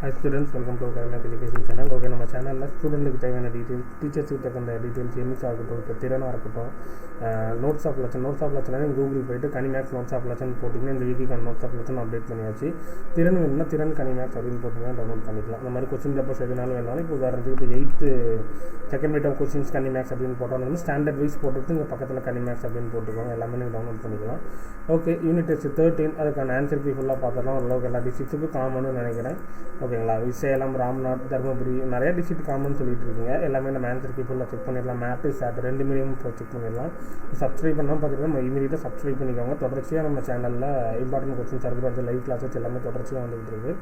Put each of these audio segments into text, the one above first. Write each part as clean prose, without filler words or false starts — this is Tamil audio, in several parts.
Hi students, welcome to Academic Education channel. Okay, நம்ம சேனலில் ஸ்டூடெண்ட்டுக்கு தேவையான டீட்டெயில்ஸ், டீச்சர்ஸுக்கு தகுந்த டீட்டெயில்ஸ், எம்எஸ் ஆகட்டும், இப்போ திறனாக இருக்கட்டும், நோட்ஸ் ஆஃப் லெசன் கூகுள் போய்ட்டு கனிமேக்ஸ் நோட்ஸ் ஆஃப் லெசன் போட்டிங்கன்னா இந்த வீக்குக்கான நோட்ஸ் ஆஃப் லெசன் அப்டேட் பண்ணியாச்சு. திறன் வேணும்னா திறன் கனிமேக்ஸ் அப்படின்னு போட்டிங்கன்னா டவுன்லோட் பண்ணிக்கலாம். இந்த மாதிரி கொஸ்டின் பேப்பர்ஸ் எதுனாலும் வேணாலும் இப்போ உதாரணத்துக்கு இப்போ 8th second meet of questions கனிமேக்ஸ் அப்படின்னு போட்டோம்னா ஸ்டாண்டர்ட் வைஸ் போட்டுட்டு இங்கே பக்கத்தில் கனிமேக்ஸ் அப்படின்னு போட்டுக்கோங்க. எல்லாமே நீங்கள் டவுன்லோட் பண்ணிக்கலாம். ஓகே, யூனிட் டெஸ்ட் 13 அதுக்கான ஆன்சர் கீ ஃபுல்லாக பார்த்துடலாம். ஓரளவுக்கு எல்லா டிஸ்ட்ரிக்ட்டுக்கும் காமன்னு நினைக்கிறேன். ஓகேங்களா, சேலம், ராம்நாத், தருமபுரி நிறைய டிஸ்ட்ரிக்ட் காமன் சொல்லிட்டு இருக்கீங்க. எல்லாமே நம்ம ஆன்சர் கீ ஃபுல்லாக செக் பண்ணிடலாம். மேட்டு சாட் ரெண்டு மீடியம் செக் பண்ணிடலாம். சப்ஸ்கிரைப் பண்ணால் பார்த்துட்டு நம்ம இமீடியட்டாக சப்ஸ்கிரைப் பண்ணிக்கோங்க. தொடர்ச்சியாக நம்ம சேனலில் இம்பார்ட்டன்ட் கொஸ்டின்ஸ் இருக்கிறது லைவ் கிளாஸஸ் எல்லாமே தொடர்ச்சியாக வந்துகிட்டு இருக்குது.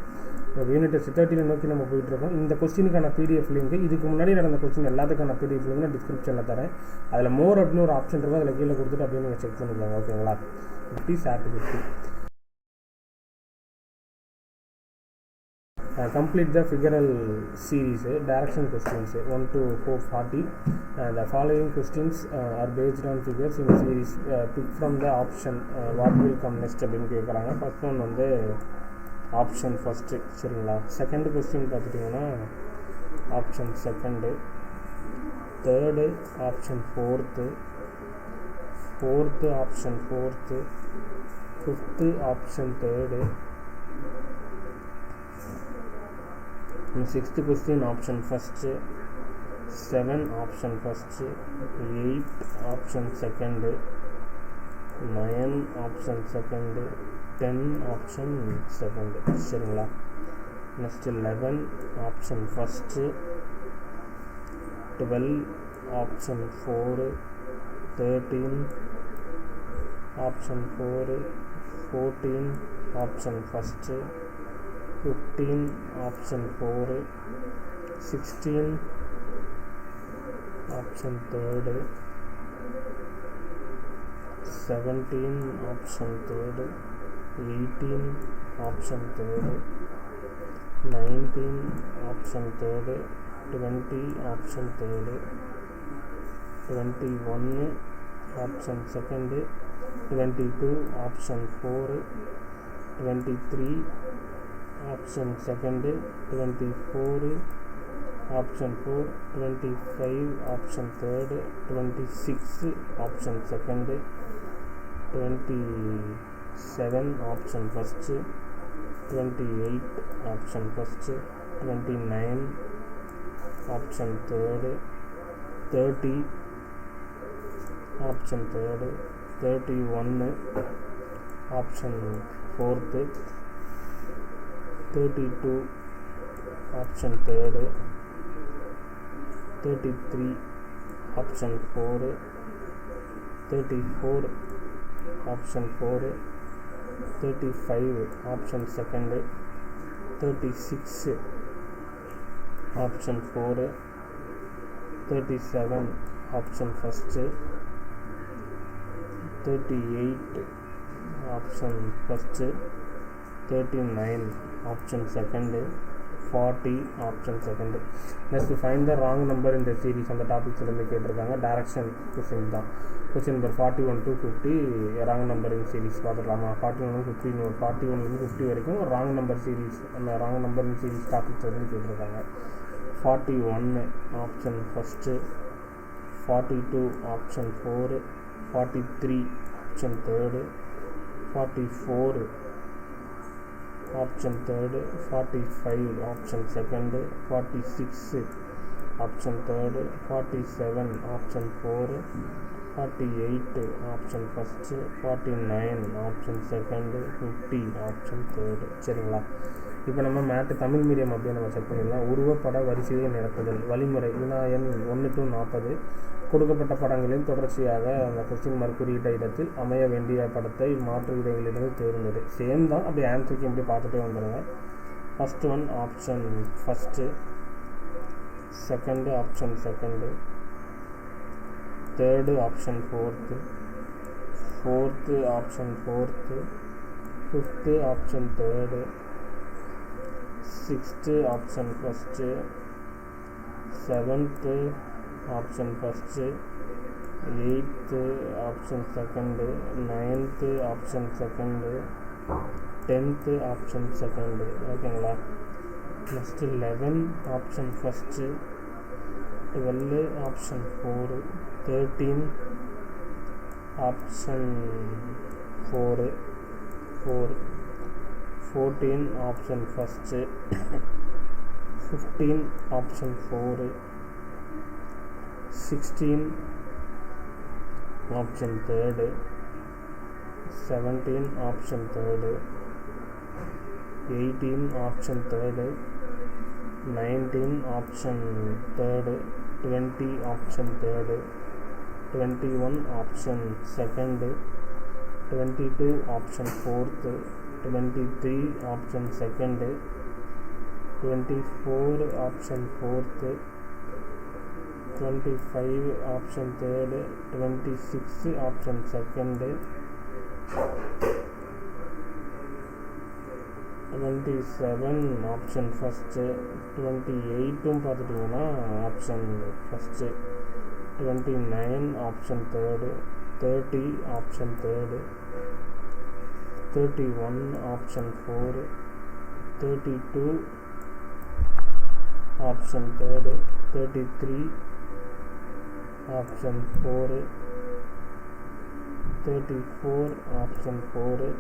ஓகே, யூனிட் டெஸ்ட் 13 நோக்கி நம்ம போயிட்டுருக்கோம். இந்த கொஸ்டினுக்கான பிடிஎஃப் லிங்க், இதுக்கு முன்னாடி நடந்த கொஸ்டின் எல்லாத்துக்கான பிடிஎஃப் லிங்க் நான் டிஸ்கிரிப்ஷனில் தரேன். அதில் மோர் அப்படின்னு ஒரு ஆப்ஷன் இருக்கும், அதில் கீழே கொடுத்துட்டு அப்படியே நீங்கள் செக் பண்ணிக்கோங்க. ஓகேங்களா, 50 chat 50. Complete the figural series, direction questions 1 to 440. The following questions are based on figures in series. Pick from the option what will come next அப்படின்னு கேட்குறாங்க. ஃபர்ஸ்ட் ஒன் வந்து ஆப்ஷன் ஃபஸ்ட்டு, சரிங்களா. செகண்ட் கொஸ்டின் பார்த்துட்டிங்கன்னா option second, third option fourth option fourth, fifth option third, sixth question option first, 7 option first, 8 option second, 9 option second, 10 option second, சரிங்களா. Next 11 option first, 12 option 4, 13 option 4, 14 option first, 15 option 4, 16 option 3rd, 17 option 3rd, 18 option 3rd, 19 option 3rd, 20 option 3rd, 21 option 2nd, 22 option 4, 23 option second, 24 option 4, 25 option third, 26 option second, 27 option first, 28 option first, 29 option third, 30 option third, 31 option fourth, 32 option third, 33 option 4, 34 option 4, 35 option second, 36 option 4, 37 option first, 38 option first, 39 option second, 40 option second. Next, find the wrong number in the series. அந்த டாபிக்ஸ் இருந்து கேட்டிருக்காங்க. டைரக்ஷன் கொஸ்டின் தான். Question number 41 to 50 wrong number in series பார்த்துக்கலாமா. 41 50 41 50 வரைக்கும் ராங் நம்பர் சீரிஸ், அந்த wrong number in series topics வந்து கேட்டிருக்காங்க. 41 option first, 42 option 4, 43 option third, 44 option third, 45 option second, 46 option third, 47 option 4, 48 option first, 49 option second, 50 option third, சரிங்களா. இப்போ நம்ம மேட்டு தமிழ் மீடியம் அப்படியே நம்ம செக் பண்ணிடலாம். உருவப்பட வரிசையை நிரப்புதல் வழிமுறை, வினா எண் 1 to 40. கொடுக்கப்பட்ட படங்களில் தொடர்ச்சியாக அந்த கொஸ்டின் மார்க் குறியிட்ட இடத்தில் அமைய வேண்டிய படத்தை மாற்று விதைகளிலிருந்து தேர்ந்தெடு. சேம் தான், அப்படி ஆன்சருக்கு எப்படி பார்த்துட்டே வந்துடுங்க. First one option first, second option second, third option fourth, fourth option fourth, fifth option third, sixth option first, seventh option first, 8th option second, 9th option second, 10th option second. ஓகேங்களா. next 11 option first, 12 option 4, 13 option 4, 14 option first, 15 option 4, 16 option 3rd, 17 option 3rd, 18 option 3rd, 19 option 3rd, 20 option 3rd, 21 option 2nd, 22 option 4th, 23 option 2nd, 24 option 4th, 25 option 3rd, 26 option 2nd, 27 option first, 28 பார்த்துட்டிங்கன்னா option first, 29 option 3rd, 30 option 3rd, 31 option 4, 32 option 3rd, 33 option 4, 34 option 4,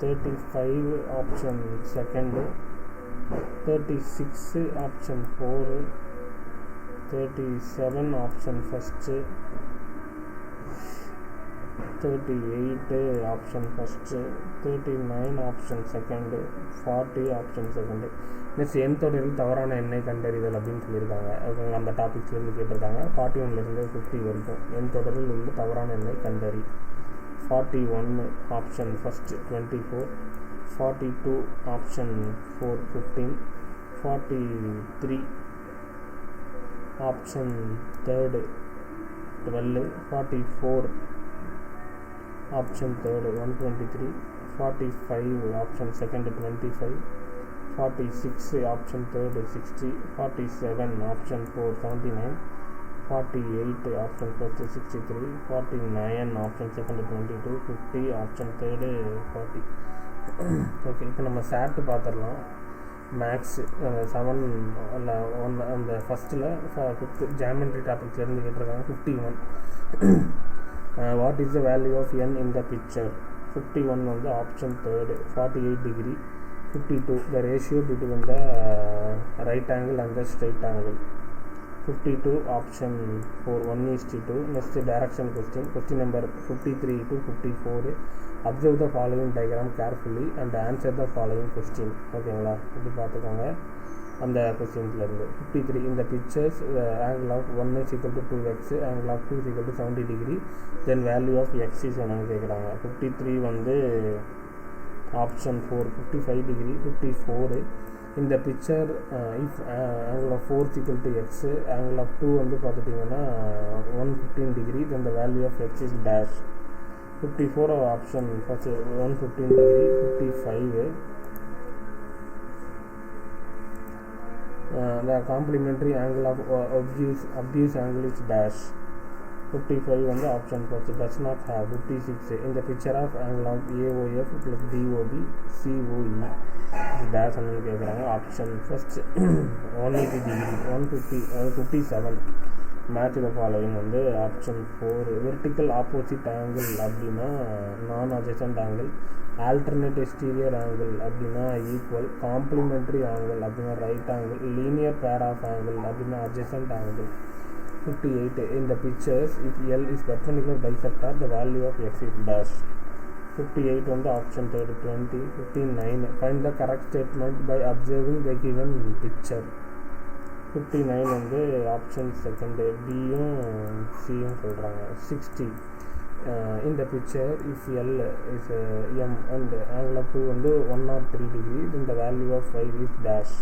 35 option 2nd, 36 option 4, 37 option first, 38 option first, 39 option second, 40 option second. Next எண் தொடரில் தவறான எண்ணை கண்டறிதல் அப்படின்னு சொல்லியிருக்காங்க. அந்த டாபிக்ஸ்லேருந்து கேட்டிருக்காங்க. 41லேருந்து 50 வரைக்கும் எண் தொடரில் உள்ள தவறான எண்ணை கண்டறி. 41 option first 24, 42 option 4 15, 43 option 3rd 12, 44 option 3rd 123, 45 option 2nd 25, 46 option 3rd 60, 47 option 4 79, 48 option 1st 63, 49 option 2nd 22, 50 option 3rd 40. Okay, இப்போ நம்ம சாட் பார்த்துடலாம். மேக்ஸு 7 அந்த ஃபஸ்ட்டில் 5th ஜாமெண்ட்ரி டாபிக்ஸ்லேருந்து கேட்டிருக்காங்க. 51 what is the value of n in the picture. 51 வந்து option 3rd 48 degree. 52 the ratio between the right angle and the straight angle. 52 option 4 1:2. Next direction question number 53 to 54. Observe the following diagram carefully and answer the following question. ஓகேங்களா, இப்படி பார்த்துக்கோங்க. அந்த கொஸ்டின்ஸ்லேருந்து 53 இந்த pictures angle of 1 is equal to 2x, angle of 2 is equal to 70 degree, then value of x is என்னன்னு கேட்குறாங்க. 53 வந்து ஆப்ஷன் 4 55 degree. 54 இந்த picture if angle of 4 is equal to x, angle of 2 வந்து பார்த்துட்டிங்கன்னா 115 degree, then the value of x is dash. 54 option first 115 degree. 55 the complementary angle of obtuse angle is dash. 55 வந்து option first does not have. 56 in the picture of angle of AOF plus DOB COE dash ன்னு கேட்குறாங்க. Option first 180 degree. 57 match the following வந்து ஆப்ஷன் 4. வெர்டிக்கல் ஆப்போசிட் ஆங்கிள் அப்படின்னா non adjacent angle, alternate exterior angle அப்படின்னா ஈக்குவல், காம்ப்ளிமெண்ட்ரி ஆங்கிள் அப்படின்னா right angle, linear pair of angle அப்படின்னா adjacent angle. 58 in the pictures if L is perpendicular bisector the value of x is dash. 58 வந்து option 3rd 20. 59 find the correct statement by observing the given picture. 59 வந்து ஆப்ஷன் 2nd பியும் சியும் சொல்கிறாங்க. 60 in the picture if L is m and angle of 2 வந்து 103 degree, then the value of 5 is dash.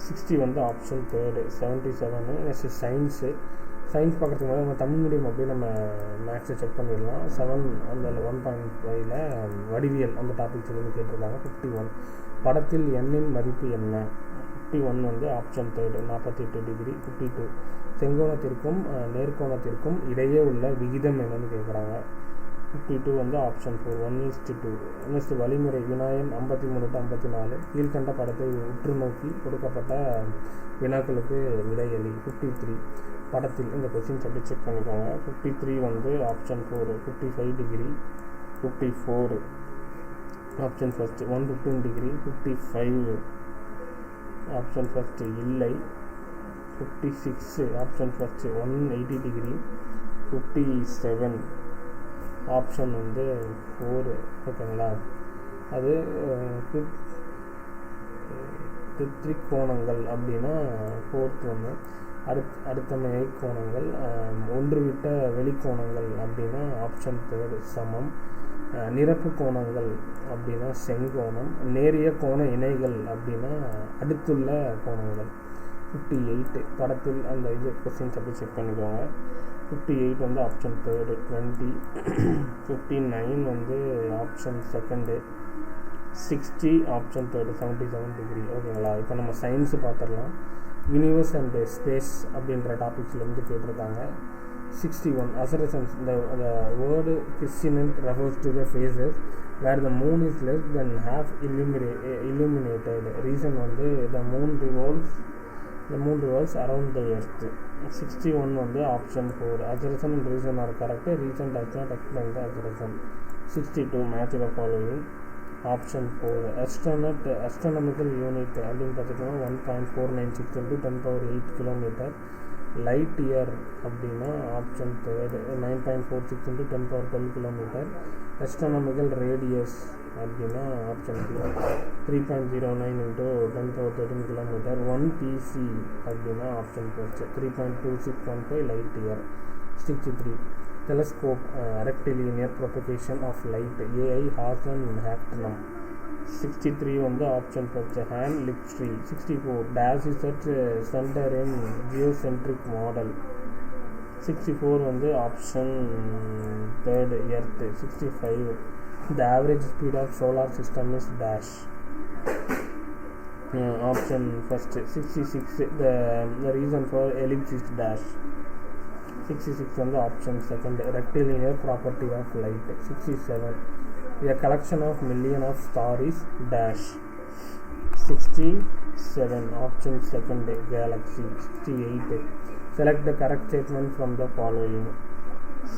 60 வந்து option 3rd. 77 next science. Science பார்க்குறதுக்கு முன்னாடி நம்ம தமிழ் மீடியம் அப்படியே நம்ம மேக்ஸை செக் பண்ணிடலாம். 7 அந்த 1.5ல் வடிவியல் அந்த டாபிக்ஸ் வந்து கேட்டிருக்காங்க. 51 படத்தில் எண்ணின் மதிப்பு என்ன. 51 வந்து ஆப்ஷன் 3rd 48 degree. 52 செங்கோணத்திற்கும் நேர்கோணத்திற்கும் இடையே உள்ள விகிதம் என்னன்னு கேட்குறாங்க. 52 வந்து ஆப்ஷன் 4 1:2. நெக்ஸ்ட் வழிமுறை வினாயன் 53-54 கீழ்கண்ட படத்தை உற்று நோக்கி கொடுக்கப்பட்ட வினாக்களுக்கு விடையளி. 53 படத்தில் இந்த கொஸ்டின்ஸ் அப்படி செக் பண்ணிக்கோங்க. 53 வந்து option 4 55 degree. 54 option first 115 degree. 55 option first இல்லை. 56 ஆப்ஷன் ஃபஸ்ட்டு 180 டிகிரி. 57 ஆப்ஷன் வந்து 4. ஓகேங்களா? அது திரிகோணங்கள் அப்படின்னா 4th ஒன்று. அடுத்தமையை கோணங்கள் ஒன்றுவிட்ட வெளிக்கோணங்கள் அப்படின்னா ஆப்ஷன் 3 சமம். நிரப்பு கோணங்கள் அப்படின்னா செங்கோணம். நேரிய கோண இணைகள் அப்படின்னா அடுத்துள்ள கோணங்கள். 58 படத்தில் அந்த இது கொஸ்டின்ஸ் அப்படி செக் பண்ணிக்கோங்க. 58 வந்து ஆப்ஷன் 3 20. 59 வந்து ஆப்ஷன் 2. 60 option 3 77 degree. ஓகேங்களா? இப்போ நம்ம சயின்ஸு பார்த்துடலாம். யூனிவர்ஸ் அண்ட் ஸ்பேஸ் அப்படின்ற டாபிக்ஸ்லேருந்து கேட்டிருக்காங்க. 61 assertions. The word quiescent refers to the phases where the moon is less than half illuminated. Reason வந்து the moon revolves around the earth. 61 வந்து option 4 assertion and reason are correct. Reason does not explain the assertion. 62 match the following. Option 4 astronomical unit அப்படின்னு பார்த்துட்டோம்னா 1.496 into 10⁸ கிலோமீட்டர். லைட் இயர் அப்படின்னா option 3 9.46 into 10⁻12 kilometre. astronomical radius அப்படின்னா ஆப்ஷன் 3.09 into 10⁻13 கிலோமீட்டர். 1 pc அப்படின்னா option 4 3.2615 light year. 63 telescope rectilinear propagation of light AI Hazen Hactnam. 63 வந்து option 4 hand liptree. 64 dash is at center in geocentric model. 64 வந்து option 3 earth. 65 the average speed of solar system is dash. Option first. 66 the reason for ellipse is dash. 66 வந்து option 2 rectilinear property of light. 67 a collection of million of stars is dash. 67 option 2 galaxy. 68 select the correct statement from the following.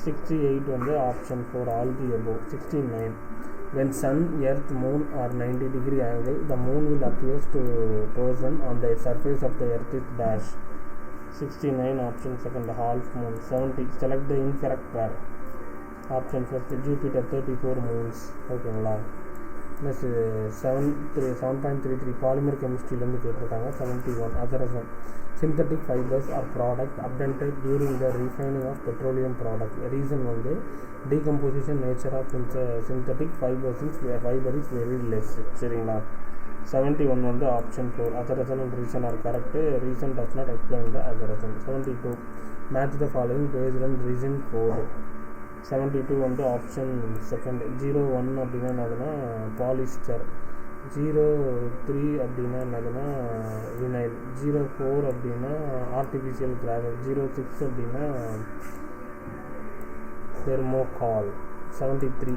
68 வந்து option 4 all the above. 69 when sun, earth, moon are 90 degree angle, the moon will appear to person on the surface of the earth is dash. 69 option 2 half moon. 70 select the incorrect pair. Option first Jupiter 34 moons. ஓகேங்களா? நெக்ஸ்ட் 7.33 பாலிமர் கெமிஸ்ட்ரியிலேருந்து கேட்டிருக்காங்க. 71 assertion synthetic fibers are product obtained during the refining of petroleum product. Reason வந்து decomposition nature of synthetic fibers is very less. சரிங்களா? 71 வந்து option 4 assertion and reason are correct. Reason does not explain the assertion. 72 match the following based on reason code. 72 வந்து ஆப்ஷன் 2 01 அப்படின்னா என்னதுன்னா பாலிஸ்டர். 03 அப்படின்னா என்னதுன்னா வினைல். 04 அப்படின்னா ஆர்டிஃபிஷியல் கிராஃபைட். 06 அப்படின்னா thermocol. 73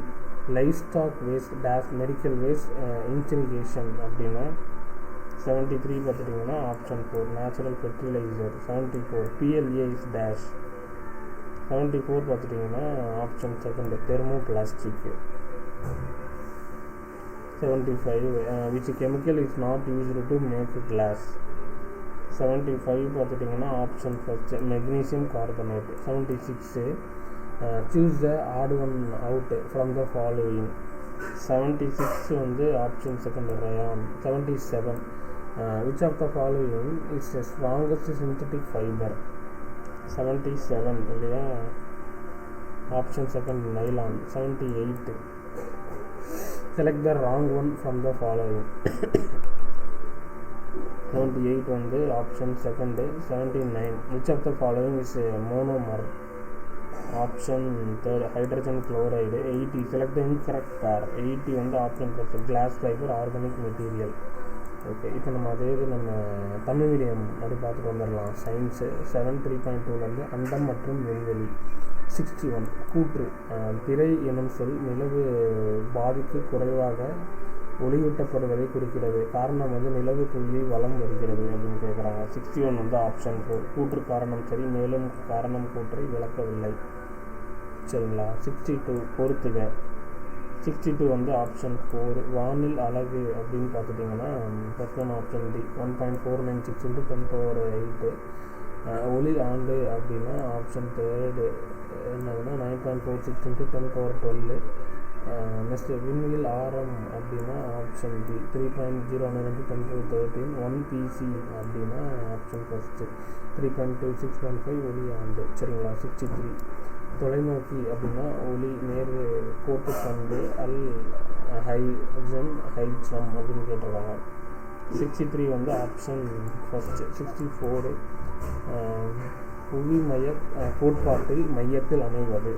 life stock waste dash medical waste incineration அப்படின்னா 73 பார்த்துட்டிங்கன்னா option 4 natural fertiliser. 74 PLA is dash. 74 பார்த்துட்டிங்கன்னா option 2 thermoplastic. 75 which chemical is not used to make glass. 75 பார்த்துட்டிங்கன்னா option 1 magnesium carbonate. 76 choose the odd one out from the following. 76 வந்து option 2 rayon. 77 which of the following is the strongest synthetic fiber. 77 இல்லையா? Option 2 nylon. 78 select the wrong one from the following. 78 வந்து option 2. 79 which of the following is a monomer. Option 3 hydrogen chloride. 80 select the incorrect pair. 80 வந்து option 4 glass fiber organic material. Okay, இப்போ நம்ம அதே இது நம்ம தமிழ் மீடியம் அப்படி பார்த்துட்டு வந்துடலாம். சயின்ஸு 7 3.2லேருந்து அண்டம் மற்றும் விண்வெளி. 61 கூற்று. திரை எனும் சொல் நிலவு பாதிக்கு குறைவாக ஒளியூட்டப்படுவதை குறிக்கிறது. காரணம் வந்து நிலவு புள்ளி வலம் வருகிறது அப்படின்னு கேட்குறாங்க. 61 வந்து ஆப்ஷன் 4 கூற்று காரணம் சரி, மேலும் காரணம் கூற்றை விளக்கவில்லை. சரிங்களா. 62 பொறுத்துக. 62 வந்து ஆப்ஷன் 4 வானில் அலகு அப்படின்னு பார்த்துட்டிங்கன்னா ஃபர்ஸ்ட் ஒன் ஆப்ஷன் டி 1.496 × 10⁸. ஒளி ஆண்டு அப்படின்னா ஆப்ஷன் 3 என்னதுன்னா 9.46 × 10⁻12. நெக்ஸ்ட் விண்வெளியில் ஆரம் அப்படின்னா ஆப்ஷன் பி 3.09 × 10⁻13. 1 பிசி அப்படின்னா ஆப்ஷன் ஃபஸ்ட்டு 3.2615 ஒளி ஆண்டு. சரிங்களா. 63 தொலைநோக்கி அப்படின்னா ஒளி நேர் கோட்டு பண்பு அல் ஹைஜன் ஹைட்ரம் அப்படின்னு கேட்டிருக்காங்க. 63 வந்து ஆப்ஷன் ஃபஸ்ட்டு. 64 புவிமய கோட்பாட்டில் மையத்தில் அமைவது.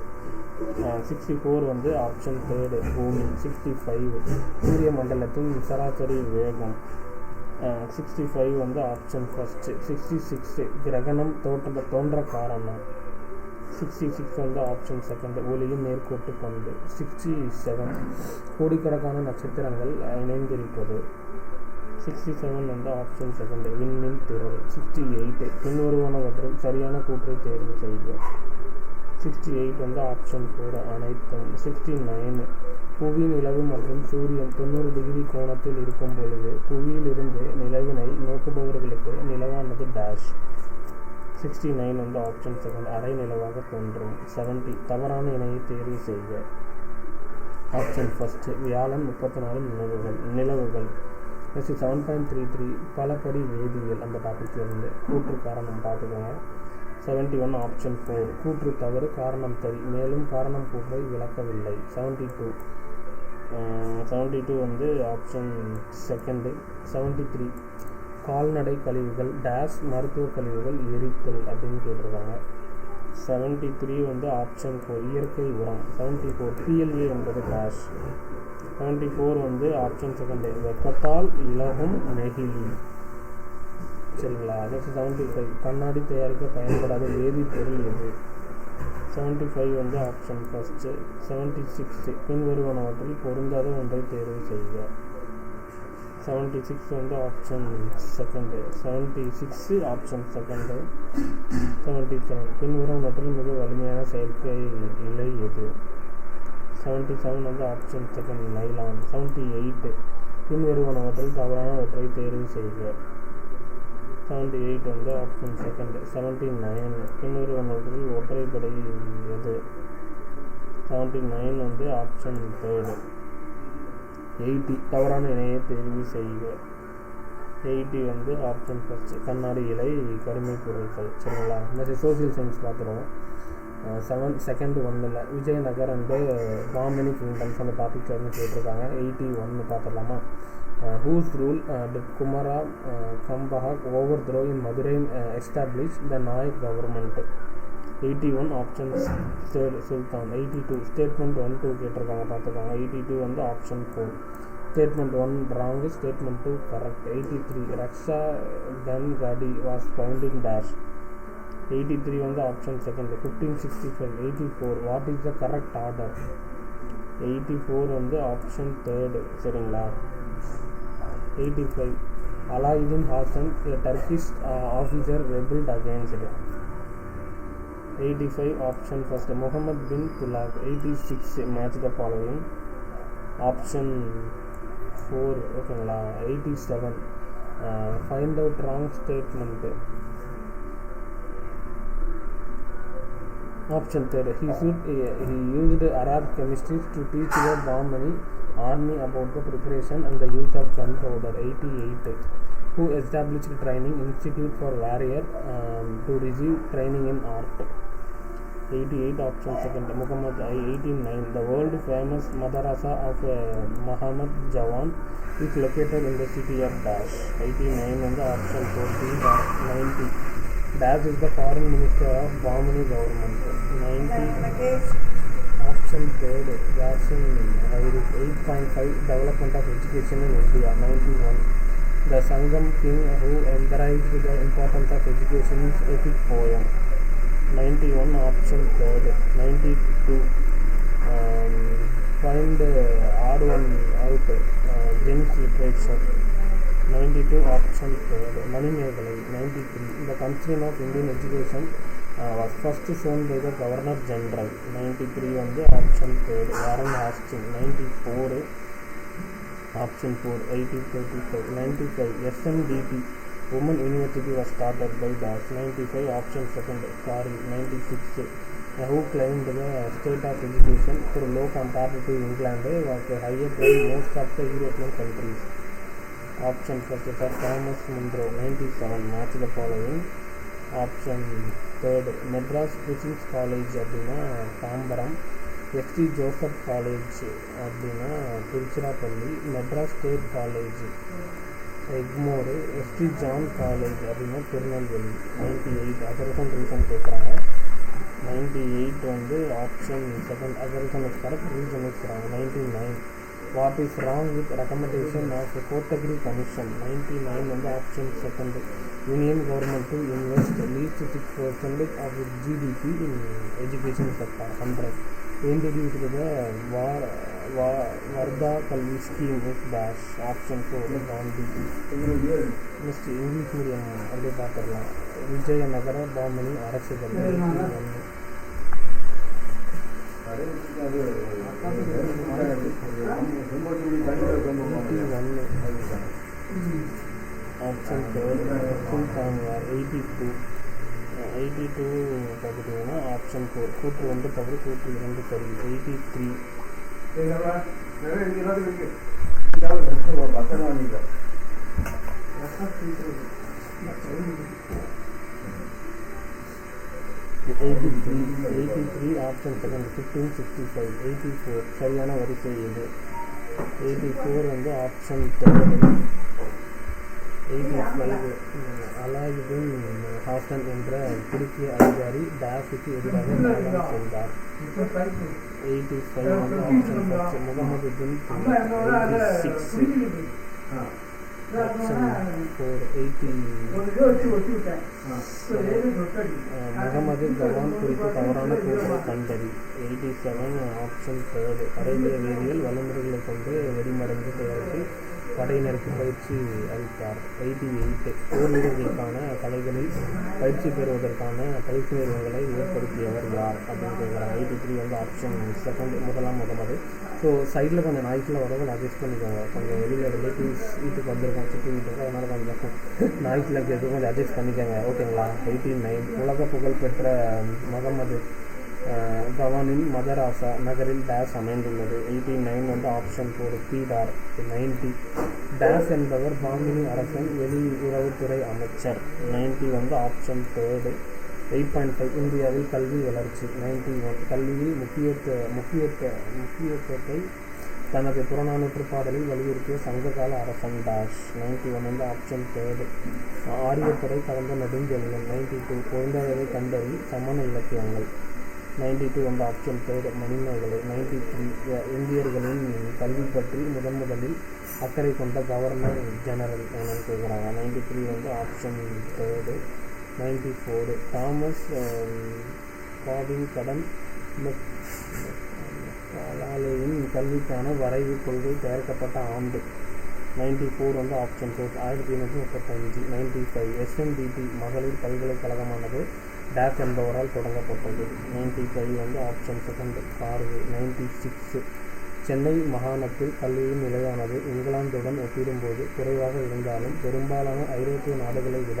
64 வந்து ஆப்ஷன் 3 பூமி. 65 சூரிய மண்டலத்தின் சராசரி வேகம். 65 வந்து ஆப்ஷன் ஃபஸ்ட்டு. 66 கிரகணம் தோன்ற காரணம். 66 வந்து ஆப்ஷன் செகண்ட் ஒளியின் நேர்கோட்டு பண்பு. 67 கோடிக்கணக்கான நட்சத்திரங்கள் இணைந்திருப்பது. 67 வந்து ஆப்ஷன் செகண்ட் விண்மீன் திரள். 68 பின்வருவனவற்றில் சரியான கூற்றை தேர்வு செய்க. 68 வந்து ஆப்ஷன் 4 அனைத்தும். 69 புவி நிலவு மற்றும் சூரியன் 90 டிகிரி கோணத்தில் இருக்கும் பொழுது புவியிலிருந்து நிலவினை நோக்குபவர்களுக்கு நிலவானது டேஷ். 69 வந்து ஆப்ஷன் செகண்ட் அரை நிலவாக தோன்றும். 70 தவறான இணையை தேர்வு செய்க. ஆப்ஷன் ஃபஸ்ட்டு வியாழன் 34 நிலவுகள். நெக்ஸ்ட் 7.33 பலபடி வேதியியல் அந்த டாபிக்ல இருந்து கூற்று காரணம் பார்த்துக்கோங்க. 71 ஆப்ஷன் 4 கூற்று தவறு காரணம் சரி, மேலும் காரணம் கூற்றை விளக்கவில்லை. 72 வந்து ஆப்ஷன் செகண்டு. 73 கால்நடை கழிவுகள் டேஷ் மருத்துவ கழிவுகள் எரித்தல் அப்படின்னு கேட்டிருக்காங்க. 73 வந்து ஆப்ஷன் 4 இயற்கை உரம். 74 PLA என்பது டேஷ். 74 வந்து ஆப்ஷன் செகண்டு வெப்பத்தால் இலகும் நெகிழி. சரிங்களா. நெக்ஸ்ட் 75 கண்ணாடி தயாரிக்க பயன்படாத வேதிப்பொருள் எது. 75 வந்து ஆப்ஷன் ஃபஸ்ட்டு. 76 பின்வருவனவற்றில் பொருந்தாத ஒன்றை தேர்வு செய்க. 76 வந்து ஆப்ஷன் செகண்டு. 76 option second. 77 பின்வருவனவற்றில் மிக வலிமையான செயற்கை இலை எது. 77 வந்து ஆப்ஷன் செகண்ட் நைலான். 78 பின்வருவனவற்றில் தவறானவற்றை தேர்வு செய்க. 78 வந்து ஆப்ஷன் செகண்ட். 79 பின்வருவனவற்றில் ஒற்றைப்படை எது. 79 வந்து ஆப்ஷன் 3. 80 தவறான இணையை தேர்வு செய்க. 80 வந்து ஆப்ஷன் ஃபஸ்ட்டு கண்ணாடி இலை கருமை பொருட்கள். சரிங்களா. நெக்ஸ்ட் சோசியல் சயின்ஸ் பார்த்துருவோம். செகண்ட் ஒன்றில் விஜயநகர் அண்டு பாமினி கிங்டம்ஸ் அந்த டாபிக்ஸ் வந்து கேட்டிருக்காங்க. 81 பார்த்துடலாமா. Whose rule did Kumara Kampana overthrow in Madurai establish the Nayak government. 81 option third sultan. 82 statement 1 2 கேட்டிருக்காங்க பார்த்துருக்காங்க. 82 வந்து option 4 statement 1 wrong, statement 2 correct. 83 Raksha Tangadi was found in dash. 83 வந்து option second. 1565 84 what is the correct order. 84 வந்து ஆப்ஷன் தேர்டு. சரிங்களா. 85 Alauddin Hasan Turkish officer rebelled against. 85 option first Muhammad bin Tughlaq. 86 match the following. Option 4 ஓகேங்களா. 87 find out wrong statement. Option 3 he used Arab chemistry to teach the Bahmani army about the preparation and the use of gunpowder. 88 who established training institute for warrior to receive training in art. 88 option second Muhammad I. 89 the world famous madrasa of Muhammad Jawan is located in the city of Dash. 89 and the option 40 90 Dash is the foreign minister of Bahmani government. 90 option 3 Jason Hairis. 8.5 development of education in India. 91 the Sangam king who embraced the importance of education is epic poem. 91 option third. 92 find R1 out James literature. 92 option third. Manimegalai. 93 the constitution of Indian education was first shown by the Governor General. 93 வந்து option third. Warren Hastings. 94 option 4. 1835. 95 SNDT Women University was started by Das. 95 option second. Carl. 96 who claimed the state of education through low compared to England was higher than most of the European countries. Option first for Thomas Munro. 97 match the following. Option third Madras Teachers College அப்படின்னா தாம்பரம். எஸ்டி ஜோசப் காலேஜ் அப்படின்னா Tiruchirappalli. Madras state college Egmore. ST John college அப்படின்னா திருநெல்வேலி. 98 அதர்சன் ரீசன் கேட்குறாங்க. 98 வந்து option second assertion is correct, reason is wrong. 99 what is wrong with recommendation of Kothari commission. 99 வந்து option second union government to invest least 6% of it GDP in education sector. 100 introduced the Varda Kalvi scheme is dash. Option 4 Gandhi. Next English medium அப்படியே பார்த்துடலாம். விஜயநகர பாமணி அரசு பள்ளி. 81 ஆப்ஷன் 4 சுல்தான்வார். 82 பார்த்துட்டிங்கன்னா ஆப்ஷன் 4 கூற்று 1 தவறு கூற்று 2 சரி. 83 ஆப்ஷன் செகண்ட். 1565 84 சரியான வரிசை இது. 84 வந்து ஆப்ஷன் தேர்டு. 85 அலாவுதீன் ஹாசன் என்ற துருக்கிய அதிகாரி டாஸுக்கு எதிராக தியாகம் செய்தார். 85 வந்து ஆப்ஷன் ஃபர்ஸ்ட் முகமது பின் துக்ளக். 86 ஆப்ஷன் 4. 80 முகமது கவான் குறித்து தவறான கூற்றை கண்டறி. 87 ஆப்ஷன் தேர்டு அரேபிய வேதியியல் வழிமுறைகளை கொண்டு வெடிமருந்து தயாரித்து படையினருக்கு பயிற்சி அளித்தார். 88 போர் வீரர்களுக்கான கலைகளில் பயிற்சி பெறுவதற்கான பயிற்சி நிறுவனங்களை ஏற்படுத்தியவர் யார் அப்படின்னு கேட்குறாங்க. 83 வந்து ஆப்ஷன் செகண்ட் முதலாம் முகமது. ஸோ சைடில் கொஞ்சம் நாய்ஸில் வரவங்க அட்ஜஸ்ட் பண்ணிக்கோங்க. கொஞ்சம் வெளியில் ரிலேட்டிவ்ஸ் வீட்டுக்கு வந்திருக்கோம், சிட்டி வீட்டுக்கு, அதனால் கொஞ்சம் நாய்ஸில் கேட்க கொஞ்சம் அட்ஜஸ்ட் பண்ணிக்கோங்க, ஓகேங்களா. 89 உலக புகழ்பெற்ற முகமது கவானின் மதராசா நகரில் டேஸ் அமைந்துள்ளது. 89 வந்து ஆப்ஷன் 4 பீடார். 90 டேஸ் என்பவர் பாமினி அரசன் வெளியுறவுத்துறை அமைச்சர். 90 வந்து ஆப்ஷன் தேர்டு. 8.5 இந்தியாவில் கல்வி வளர்ச்சி. 91 கல்வியில் முக்கியத்துவத்தை தனது புறநானூற்று பாடலில் வலியுறுத்திய சங்ககால அரசன் டேஷ். 91 வந்து ஆப்ஷன் தேர்டு. ஆரியத்துறை கலந்த நெடுஞ்செழியன். 92 குழந்தைகளை கண்டறி சமண இலக்கியங்கள். 92 வந்து ஆப்ஷன் தேர்டு மணிமேகலை. 93 இந்தியர்களின் கல்வி பற்றி முதலில் அக்கறை கொண்ட கவர்னர் ஜெனரல் என்னன்னு கேட்குறாங்க. 93 வந்து ஆப்ஷன் தேர்டு. 94 தாமஸ் காவிங்கடன் மெக்காலேயின் கல்விக்கான வரைவு கொள்கை தயாரிக்கப்பட்ட ஆண்டு. 94 வந்து ஆப்ஷன் 4 1835. 95 எஸ்என்டிடி மகளிர் பல்கலைக்கழகமானது டேஸ் என்பவரால் தொடங்கப்பட்டது. 95 வந்து ஆப்ஷன் செகண்ட் பார்வை. 96 சென்னை மாகாணத்தில் கல்வியின் நிலையானது இங்கிலாந்துடன் ஒப்பிடும்போது குறைவாக இருந்தாலும் பெரும்பாலான ஐரோப்பிய நாடுகளை விட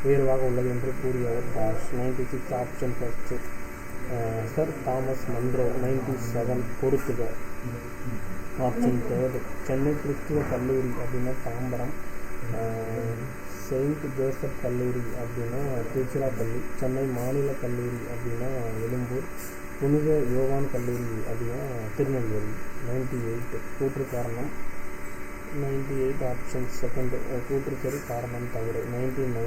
உயர்வாக உள்ளது என்று கூறியவர் dash. 96 option first sir Thomas Munro. 97 பொறுத்துக ஆப்ஷன் தேர்டு. சென்னை கிறிஸ்துவ கல்லூரி அப்படின்னா தாம்பரம். செயின்ட் ஜோசப் கல்லூரி அப்படின்னா திருச்சிராப்பள்ளி. சென்னை மாநில கல்லூரி அப்படின்னா எழும்பூர். புனித யோவான் கல்லூரி அப்படின்னா திருநெல்வேலி. 98 கூற்று காரணம். 98 ஆப்ஷன் செகண்ட் கூற்று சரி காரணம் தவறு. 99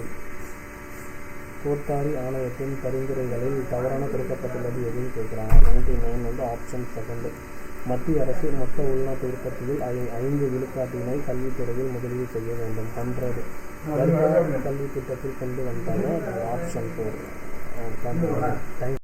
கோத்தாரி ஆணையத்தின் பரிந்துரைகளில் தவறான கொடுக்கப்பட்டுள்ளது எதுன்னு கேட்குறாங்க. 99 வந்து ஆப்ஷன் செகண்ட் மத்திய அரசு மொத்த உள்நாட்டு உற்பத்தியில் 5 விழுக்காட்டினை கல்வித்துறையில் முதலீடு செய்ய வேண்டும். 100 வருட கல்வி திட்டத்தில் கொண்டு வந்தாங்க. Option 4 thank you.